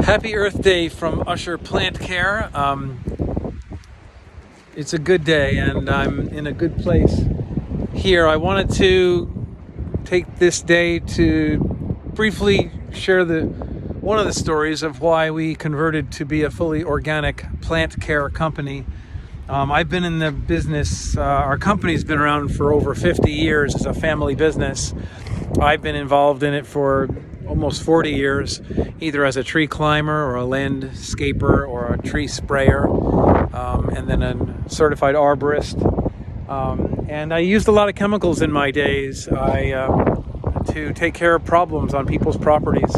Happy Earth Day from Usher Plant Care. It's a good day and I'm in a good place here. I wanted to take this day to briefly share one of the stories of why we converted to be a fully organic plant care company. I've been in the business, our company's been around for over 50 years as a family business. I've been involved in it for almost 40 years, either as a tree climber or a landscaper or a tree sprayer, and then a certified arborist. And I used a lot of chemicals in my days to take care of problems on people's properties.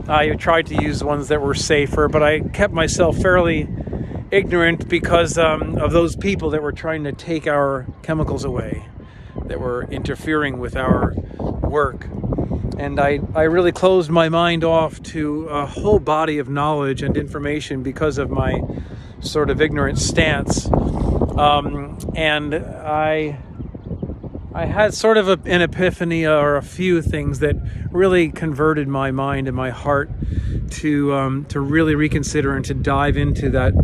I tried to use ones that were safer, but I kept myself fairly ignorant because of those people that were trying to take our chemicals away, that were interfering with our work. And I really closed my mind off to a whole body of knowledge and information because of my sort of ignorant stance. And I had sort of an epiphany, or a few things that really converted my mind and my heart to really reconsider and to dive into that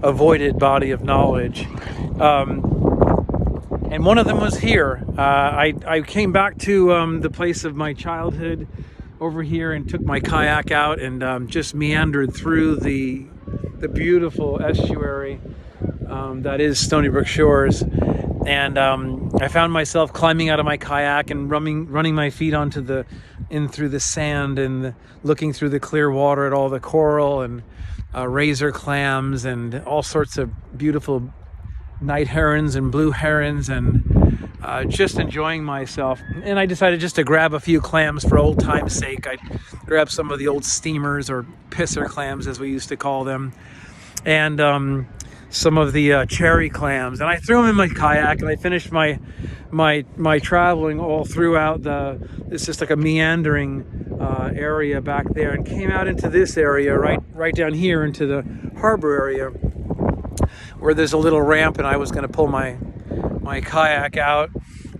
avoided body of knowledge. And one of them was here. I came back to the place of my childhood over here and took my kayak out and just meandered through the beautiful estuary that is Stony Brook Shores. And I found myself climbing out of my kayak and running my feet in through the sand and looking through the clear water at all the coral and razor clams and all sorts of beautiful night herons and blue herons, and just enjoying myself. And I decided just to grab a few clams for old time's sake. I grabbed some of the old steamers, or pisser clams as we used to call them, and some of the cherry clams, and I threw them in my kayak, and I finished my traveling all throughout it's just like a meandering area back there, and came out into this area right down here into the harbor area, where there's a little ramp, and I was going to pull my kayak out.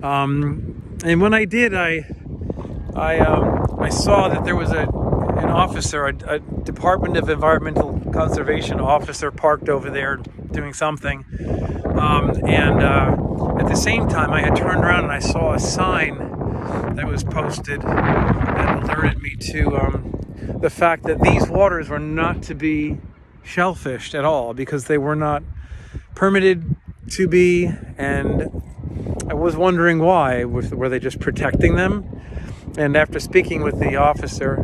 And when I did, I saw that there was an officer, a Department of Environmental Conservation officer, parked over there doing something. And at the same time, I had turned around and I saw a sign that was posted that alerted me to the fact that these waters were not to be shellfished at all, because they were not permitted to be. And I was wondering why. Were they just protecting them? And after speaking with the officer,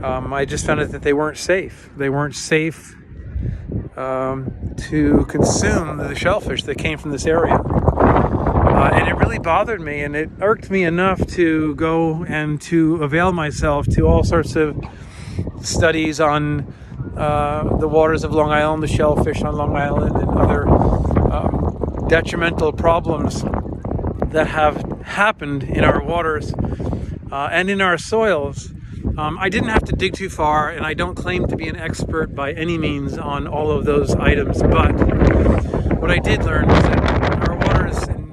I just found out that they weren't safe. They weren't safe to consume the shellfish that came from this area. And it really bothered me, and it irked me enough to go and to avail myself to all sorts of studies on the waters of Long Island, the shellfish on Long Island, and other detrimental problems that have happened in our waters and in our soils. I didn't have to dig too far, and I don't claim to be an expert by any means on all of those items, but what I did learn is that our waters in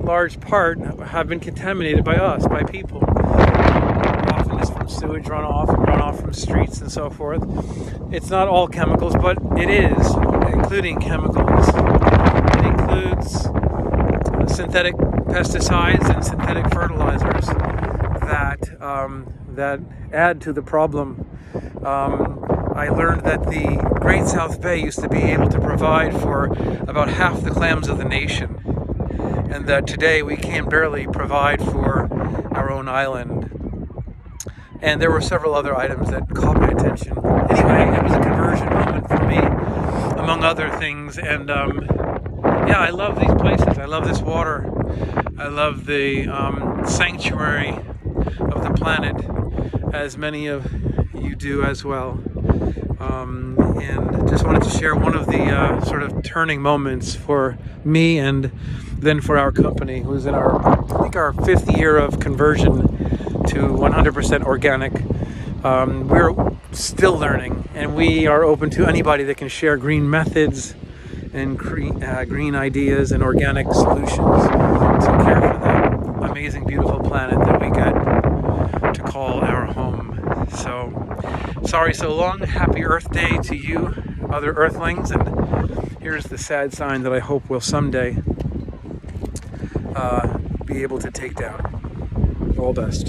large part have been contaminated by us, by people. Often it's from sewage runoff and runoff from streets and so forth. It's not all chemicals, but it is, including chemicals. It includes synthetic pesticides and synthetic fertilizers that add to the problem. I learned that the Great South Bay used to be able to provide for about half the clams of the nation, and that today we can barely provide for our own island. And there were several other items that caught my attention. Anyway, it was a conversion moment for me, among other things. And yeah, I love these places. I love this water. I love the sanctuary of the planet, as many of you do as well. And just wanted to share one of the sort of turning moments for me, and then for our company, who's in our fifth year of conversion to 100% organic. We're still learning, and we are open to anybody that can share green methods and green ideas and organic solutions to care for the amazing, beautiful planet that we get to call our home. So, sorry so long. Happy Earth Day to you, other Earthlings. And here's the sad sign that I hope will someday be able to take down. All best.